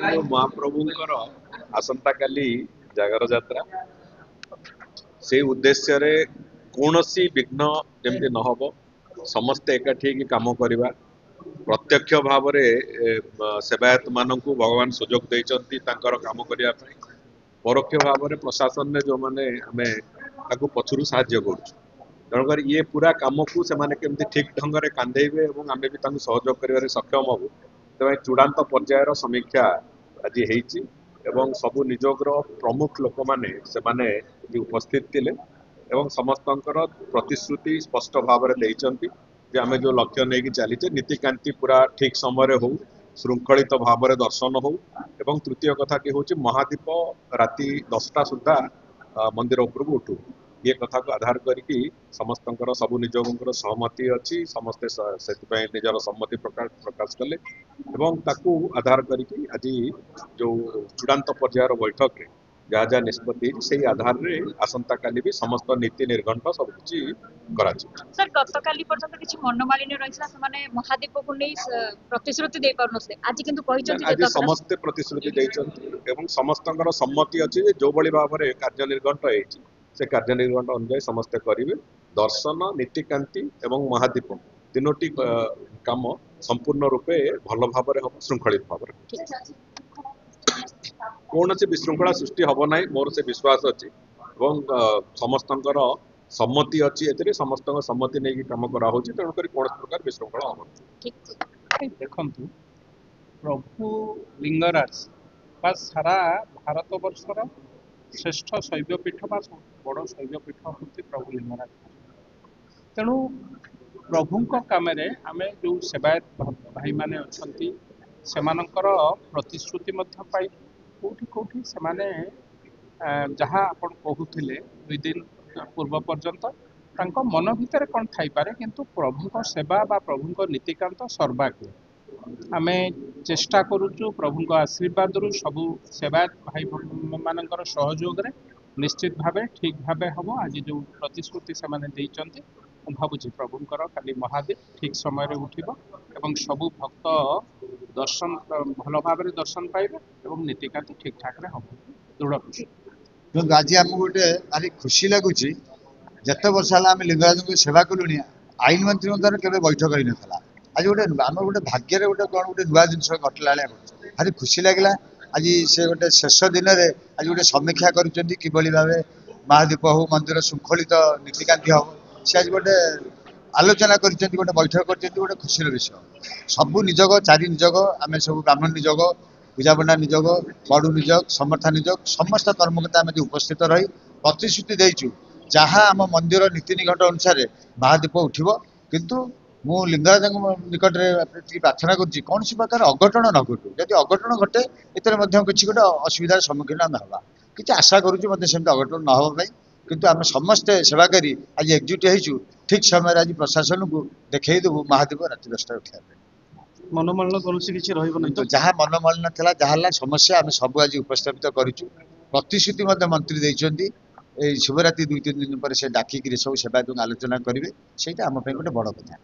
महाप्रभुंकर आसंता काली जागर यात्रा से उद्देश्य रे कौनसी विघ्न जमती न हो समस्ते एकाठी काम करवा प्रत्यक्ष भाव सेवायत मान भगवान सुजोग देइचंती तांकर काम करने परोक्ष भाव में प्रशासन ने जो मैंने आम पछरू साहाଯ୍य करुँ तेणुकर ये पूरा कम को से ठीक ढंग से कांधेबे और आम भी सहयोग कर सक्षम हबू तेज चूड़ांत पर्यायर समीक्षा आज एवं सबू निजोग प्रमुख लोक मैंने उपस्थित थिले एवं समस्तंकर प्रतिश्रुति स्पष्ट भाव में देइचंती जे आमे जो लक्ष्य नहीं चलीचे नीतिकांति पूरा ठीक समय हो श्रृंखलित भाव में दर्शन हो एवं तृतीय कथा कि हूँ महादीप राति 10टा सुधा मंदिर उपरक उठू ये कथा को आधार करके समस्तंकर सबू निजोगर सहमति अच्छी समस्ते से निजर सम्मति प्रकाश कले एवं ताकू आधार करके आज जो चूड़ांत पर्यायर बैठक रे जहाँ जहाँ निष्पत्ति से आधार रे आसंता काली भी समस्त नीति निर्घंट सब किछि करा सर गतकाली पर्यंत किछि मनोमालिन्य रहिसला से महादीप को नहीं प्रतिश्रुति दे पारनसले आज किंतु कहिसंती आज समस्त प्रतिश्रुति देइचंती एवं समस्तंकर सम्मति अछि जो बळी भाव रे कार्य निर्घंट हेछि से कार्य निर्घंट अनुसार समस्ते करेंगे दर्शन नीतिकांति एवं महादीप तीनोटी काम संपूर्ण रूपे भल भाव में हम श्रृंखलित भाव कौन से विशृंखला सृष्टि हम ना मोर से विश्वास अच्छी समस्तंकर सम्मति अच्छी ए समस्त सम्मति नहीं कम करा तेणुक कौन प्रकार विशृंखला हम देखु प्रभु लिंगराज बा सारा भारत वर्षर श्रेष्ठ शैवपीठ बा बड़ शैवपीठ हूँ प्रभु लिंगराज तेणु प्रभु कम आम जो सेवायत भाई मैंने अच्छा प्रतिश्रुति पाई कौटी कौटी से जहाँ आपण कहते 2 दिन पूर्व पर्यंत मन भितर कौन थी किंतु प्रभु सेवा बा प्रभु नीतिकांत सर्वाग्र आम चेष्टा करुचु प्रभु आशीर्वाद रु सबू सेवायत भाई मानकर सहयोग निश्चित भाव ठीक भाव हम आज जो प्रतिश्रुति से भावुँ प्रभुंर खाली महादीप ठीक समय उठिब एवं सबू भक्त दर्शन भल भाव दर्शन पाइबे एवं नीतिकांत ठीक ठाक हम दृढ़ विश्वास आज आमको गोटे भारी खुशी लगुच जिते वर्ष है आम लिंगराज को सेवा कलुणी आईन मंत्री द्वारा केवे बैठक ही नाला आज गोटे आम गोटे भाग्य गोटे कौन गोटे नुआ जिन घटला भारी खुशी लगे आज से गोटे शेष दिन में आज गोटे समीक्षा कर भाव महादीप हो मंदिर श्रृंखलित नीतिकांति हम से आज गोटे आलोचना कर गोटे बैठक कर गोटे खुशी विषय सबू निजोग 4 निजोग आम सब ब्राह्मण निजोग पूजापंडा निजोग बड़ू निजोग समर्था निजोग समस्त कर्मकर्ता आम उपस्थित रही प्रतिश्रुति देचु जहाँ आम मंदिर नीति निकट अनुसार महादीप उठिब किंतु मु लिंगराज निकट में प्रार्थना करुँच कौन प्रकार अघटन न घटू जदि अघटन घटे एतर किसी गोटे असुविधार सम्मुखीन आम हवा कि आशा करुँ मतलब अघटन न होगा किंतु आम समस्ते सेवा करी आज एकजुट हो ठीक समय आज प्रशासन को देखईदेबू महादीप राति 10टा उठा मनोमालिन्य कौन किसी तो जहाँ मनोमालिन्य था जहाँ समस्या आम सब आज उपस्थापित करूँ प्रतिश्रुति मंत्री देते शिवरात्रि 2-3 दिन पर से डाकिक सब सेवा आलोचना करेंगे से आम गोटे बड़ कथा।